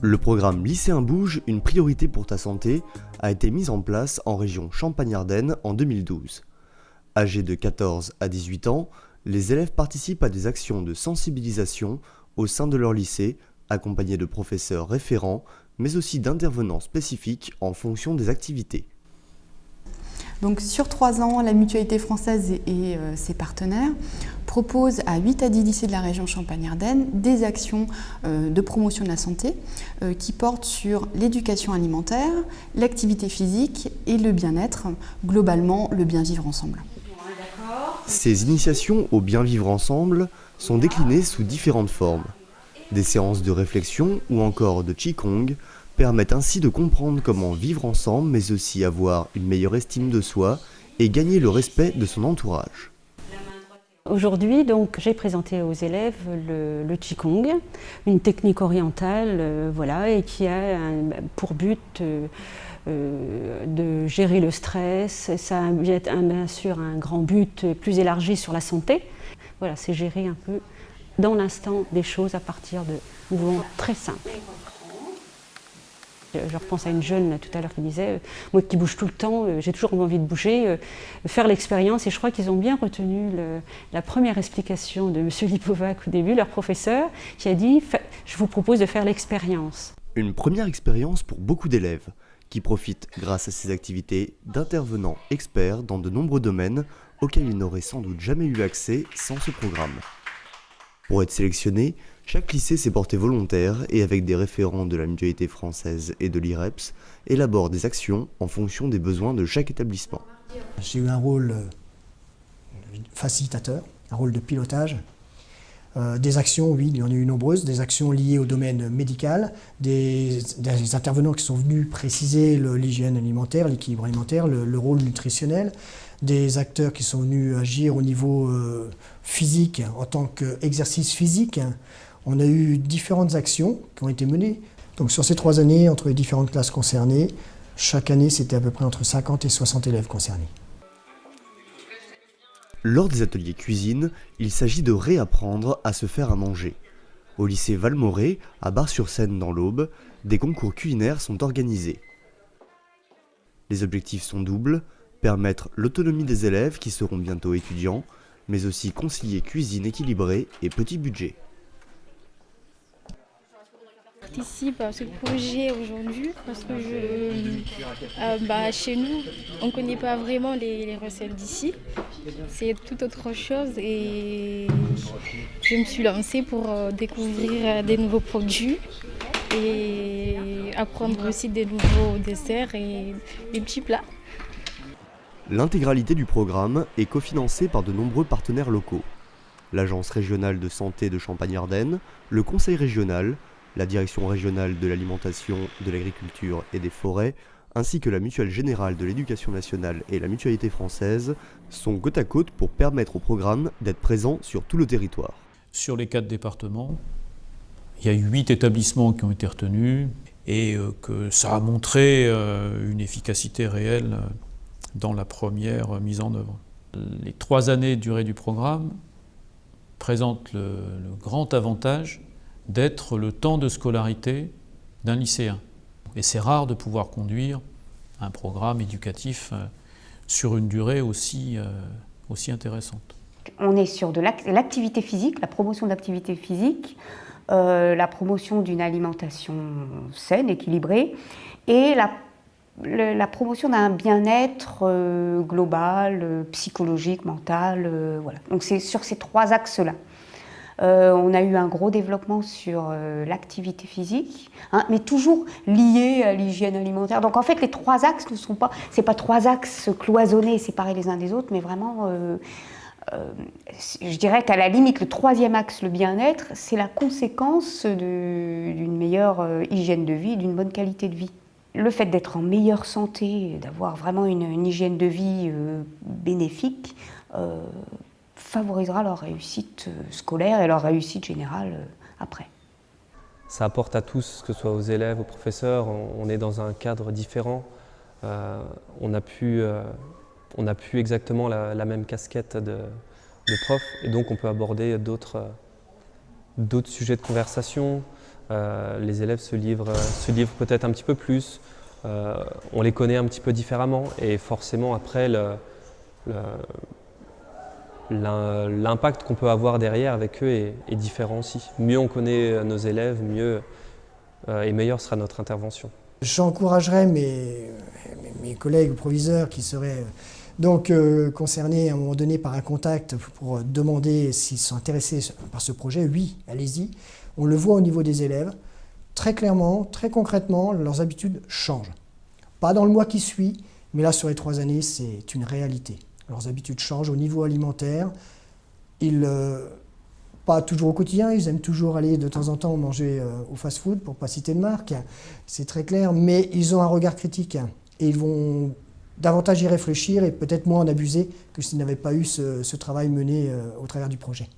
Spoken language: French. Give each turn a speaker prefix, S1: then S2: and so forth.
S1: Le programme Lycéen Bouge, une priorité pour ta santé, a été mis en place en région Champagne-Ardenne en 2012. Âgés de 14 à 18 ans, les élèves participent à des actions de sensibilisation au sein de leur lycée, accompagnés de professeurs référents, mais aussi d'intervenants spécifiques en fonction des activités.
S2: Donc sur 3 ans, la Mutualité française et ses partenaires proposent à 8 à 10 lycées de la région Champagne-Ardenne des actions de promotion de la santé qui portent sur l'éducation alimentaire, l'activité physique et le bien-être, globalement le bien vivre ensemble.
S1: Ces initiations au bien vivre ensemble sont déclinées sous différentes formes. Des séances de réflexion ou encore de Qigong permettent ainsi de comprendre comment vivre ensemble, mais aussi avoir une meilleure estime de soi et gagner le respect de son entourage.
S3: Aujourd'hui, donc, j'ai présenté aux élèves le Qigong, une technique orientale, et qui a pour but de gérer le stress. Ça a bien sûr un grand but plus élargi sur la santé. Voilà, c'est gérer un peu dans l'instant des choses à partir de mouvements très simples. Je repense à une jeune tout à l'heure qui disait « Moi qui bouge tout le temps, j'ai toujours envie de bouger, faire l'expérience ». Et je crois qu'ils ont bien retenu la première explication de M. Lipovac au début, leur professeur, qui a dit « Je vous propose de faire l'expérience ».
S1: Une première expérience pour beaucoup d'élèves, qui profitent grâce à ces activités d'intervenants experts dans de nombreux domaines auxquels ils n'auraient sans doute jamais eu accès sans ce programme. Pour être sélectionné, chaque lycée s'est porté volontaire et avec des référents de la Mutualité française et de l'IREPS, élabore des actions en fonction des besoins de chaque établissement.
S4: J'ai eu un rôle facilitateur, un rôle de pilotage. Des actions, oui, il y en a eu nombreuses, des actions liées au domaine médical, des intervenants qui sont venus préciser l'hygiène alimentaire, l'équilibre alimentaire, le rôle nutritionnel, des acteurs qui sont venus agir au niveau physique, en tant qu'exercice physique. On a eu différentes actions qui ont été menées. Donc sur ces 3 années, entre les différentes classes concernées, chaque année, c'était à peu près entre 50 et 60 élèves concernés.
S1: Lors des ateliers cuisine, il s'agit de réapprendre à se faire à manger. Au lycée Valmorey, à Bar-sur-Seine dans l'Aube, des concours culinaires sont organisés. Les objectifs sont doubles, permettre l'autonomie des élèves qui seront bientôt étudiants, mais aussi concilier cuisine équilibrée et petit budget.
S5: Je participe à ce projet aujourd'hui parce que chez nous, on ne connaît pas vraiment les recettes d'ici. C'est tout autre chose et je me suis lancée pour découvrir des nouveaux produits et apprendre aussi des nouveaux desserts et des petits plats.
S1: L'intégralité du programme est cofinancée par de nombreux partenaires locaux. L'Agence régionale de santé de Champagne-Ardenne, le Conseil régional, la Direction régionale de l'alimentation, de l'agriculture et des forêts, ainsi que la Mutuelle générale de l'éducation nationale et la Mutualité française, sont côte à côte pour permettre au programme d'être présent sur tout le territoire.
S6: Sur les 4 départements, il y a eu 8 établissements qui ont été retenus et que ça a montré une efficacité réelle dans la première mise en œuvre. Les 3 années de durée du programme présentent le grand avantage d'être le temps de scolarité d'un lycéen. Et c'est rare de pouvoir conduire un programme éducatif sur une durée aussi intéressante.
S7: On est sur de l'activité physique, la promotion de l'activité physique, la promotion d'une alimentation saine, équilibrée, et la promotion d'un bien-être global, psychologique, mental. Voilà. Donc c'est sur ces 3 axes-là. On a eu un gros développement sur l'activité physique, mais toujours lié à l'hygiène alimentaire. Donc en fait, les 3 axes ne sont pas, c'est pas 3 axes cloisonnés, séparés les uns des autres, mais vraiment, je dirais qu'à la limite, le 3e axe, le bien-être, c'est la conséquence d'une meilleure hygiène de vie, d'une bonne qualité de vie. Le fait d'être en meilleure santé, d'avoir vraiment une hygiène de vie bénéfique, favorisera leur réussite scolaire et leur réussite générale après.
S8: Ça apporte à tous, que ce soit aux élèves, aux professeurs, on est dans un cadre différent. On n'a plus exactement la même casquette de prof et donc on peut aborder d'autres sujets de conversation, les élèves se livrent peut-être un petit peu plus, on les connaît un petit peu différemment et forcément après l'impact qu'on peut avoir derrière avec eux est différent aussi. Mieux on connaît nos élèves, mieux et meilleure sera notre intervention.
S4: J'encouragerais mes collègues proviseurs qui seraient donc concernés à un moment donné par un contact pour demander s'ils sont intéressés par ce projet. Oui, allez-y. On le voit au niveau des élèves. Très clairement, très concrètement, leurs habitudes changent. Pas dans le mois qui suit, mais là sur les 3 années, c'est une réalité. Leurs habitudes changent au niveau alimentaire. Pas toujours au quotidien, ils aiment toujours aller de temps en temps manger au fast-food, pour ne pas citer de marque, c'est très clair, mais ils ont un regard critique et ils vont davantage y réfléchir et peut-être moins en abuser que s'ils n'avaient pas eu ce travail mené au travers du projet.